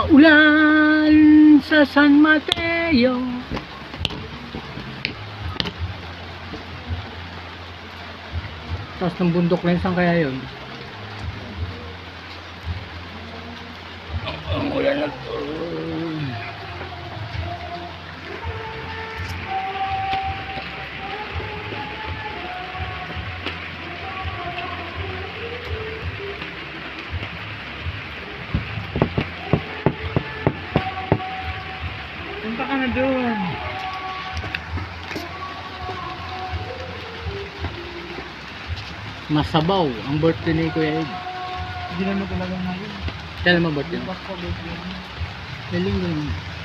Maulan sa San Mateo. Taas ng bundok lang, saan kaya yun? Ang ulan na to. Punta ka na doon. Masabaw ang birthday ni Kuya Ed. Hindi naman talaga ngayon. Kailan mo birthday? Bukas pa birthday. Galing.